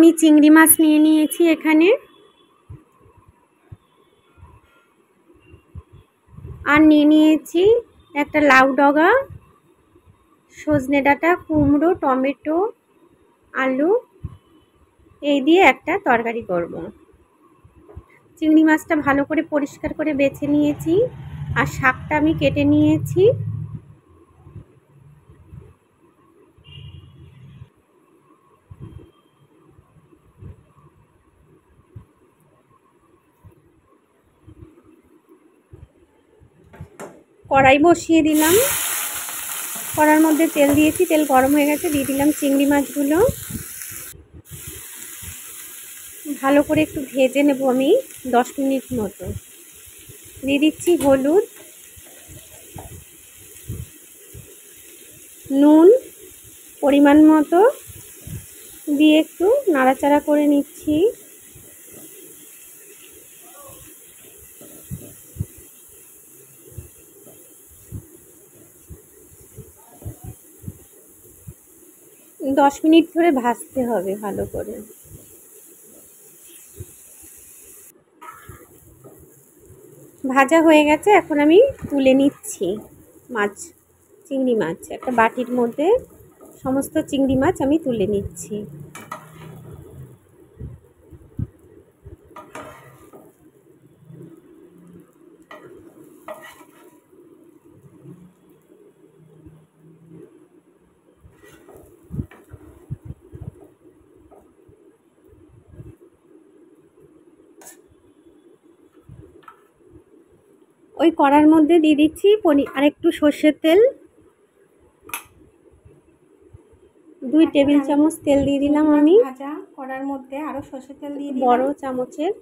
আমি চিংড়ি মাছ নিয়ে নিয়েছি এখানে, আর নিয়ে নিয়েছি একটা লাউ ডগা, সজনে ডাঁটা, কুমড়ো, টমেটো, আলু, এই দিয়ে একটা তরকারি করব। চিংড়ি মাছটা ভালো করে পরিষ্কার করে বেছে নিয়েছি, আর শাকটা আমি কেটে নিয়েছি। কড়াই বসিয়ে দিলাম, কড়ার মধ্যে তেল দিয়েছি, তেল গরম হয়ে গেছে, দিয়ে দিলাম চিংড়ি মাছগুলো। ভালো করে একটু ভেজে নেব আমি 10 মিনিট মতো। দিয়ে দিচ্ছি হলুদ, নুন পরিমাণ মতো, দিয়ে একটু নাড়াচাড়া করে নিচ্ছি। দশ মিনিট ধরে ভাজতে হবে ভালো করে। ভাজা হয়ে গেছে, এখন আমি তুলে নিচ্ছি মাছ, চিংড়ি মাছ একটা বাটির মধ্যে সমস্ত চিংড়ি মাছ আমি তুলে নিচ্ছি। ওই কড়ার মধ্যে দিয়ে দিচ্ছি আর একটু সর্ষের তেল, 2 টেবিল চামচ তেল দিয়ে দিলাম আমি। ভাজা কড়ার মধ্যে আরো সর্ষের তেল দিয়ে বড় চামচের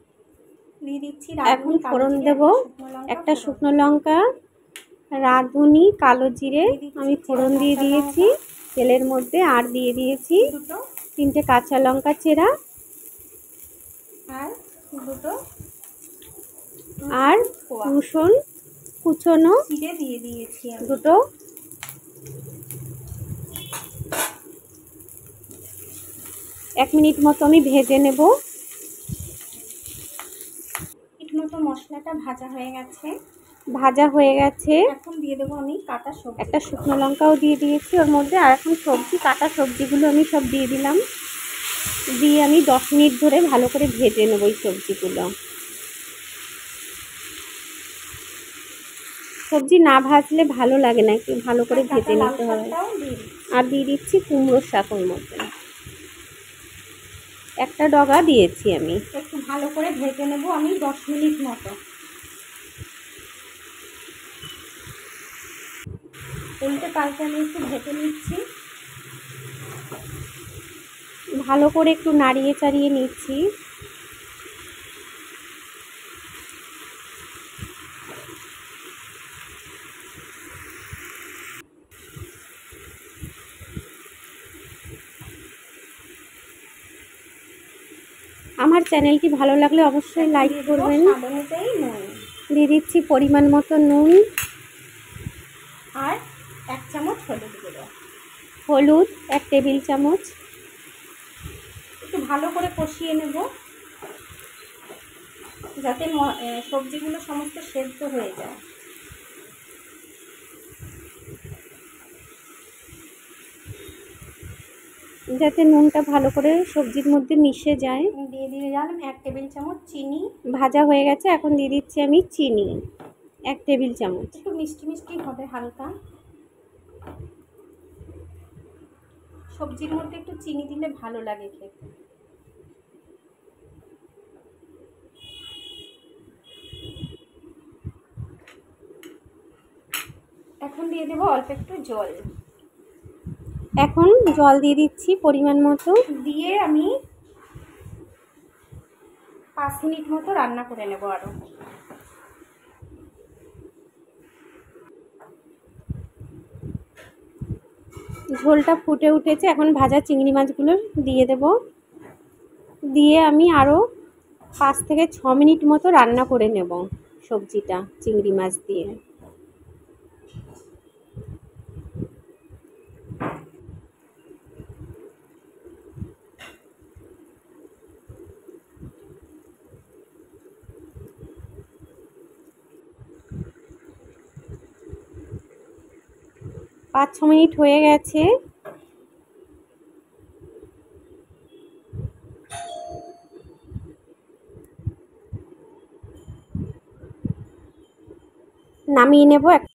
দিয়ে দিচ্ছি। এখন ফোড়ন দেব একটা শুকনো লঙ্কা, রাঁধুনি, কালো জিরে আমি ফোড়ন দিয়ে দিয়েছি তেলের মধ্যে, আর দিয়ে দিয়েছি 3টে কাঁচা লঙ্কা চেরা, আর দুটো আর রসুন কুচনো জিরে দিয়ে দিয়েছি দুটো। এক মিনিট মতো আমি ভেজে নেব। মিনিট মতো মশলাটা ভাজা হয়ে গেছে। এখন দিয়ে দেবো আমি কাটা সবজি, একটা শুকনো লঙ্কাও দিয়ে দিয়েছি ওর মধ্যে, আর এখন কাটা সবজিগুলো আমি সব দিয়ে দিলাম, দিয়ে আমি 10 মিনিট ধরে ভালো করে ভেজে নেব এই সবজিগুলো। সবজি না ভাজলে ভালো লাগে না, একটু ভালো করে ভেজে নিতে হবে। আর দিয়ে দিচ্ছি কুমড়োর শাকের মধ্যে একটা ডগা দিয়েছি আমি। একটু ভালো করে ভেজে নেব আমি 10 মিনিট মতো। উল্টে পাল্টে আমি একটু ভেজে নিচ্ছি, ভালো করে একটু নাড়িয়ে চাড়িয়ে নিচ্ছি। আমার চ্যানেলটি ভালো লাগলে অবশ্যই লাইক করবেন। দিয়ে দিচ্ছি পরিমাণ মতো নুন, আর 1 চামচ হলুদ গুঁড়ো, হলুদ 1 টেবিল চামচ। একটু ভালো করে কষিয়ে নেব যাতে সবজিগুলো সমস্ত সেদ্ধ হয়ে যায়। যাতে নুনটা ভালো করে সবজির মধ্যে মিশে যায়। দিয়ে দিলাম 1 টেবিল চামচ চিনি। ভাজা হয়ে গেছে, এখন দিয়ে দিচ্ছি আমি চিনি 1 টেবিল চামচ। একটু মিষ্টি মিষ্টি হবে হালকা, সবজির মধ্যে একটু চিনি দিলে ভালো লাগে খেতে। এখন দিয়ে দেবো অল্প একটু জল। এখন জল দিয়ে দিচ্ছি পরিমাণ মতো, দিয়ে আমি 5 মিনিট মতো রান্না করে নেব আরো। ঝোলটা ফুটে উঠেছে, এখন ভাজা চিংড়ি মাছগুলো দিয়ে দেব, দিয়ে আমি আরও 5 থেকে 6 মিনিট মতো রান্না করে নেব সবজিটা চিংড়ি মাছ দিয়ে। 5-6 মিনিট হয়ে গেছে। নামিয়ে নেব।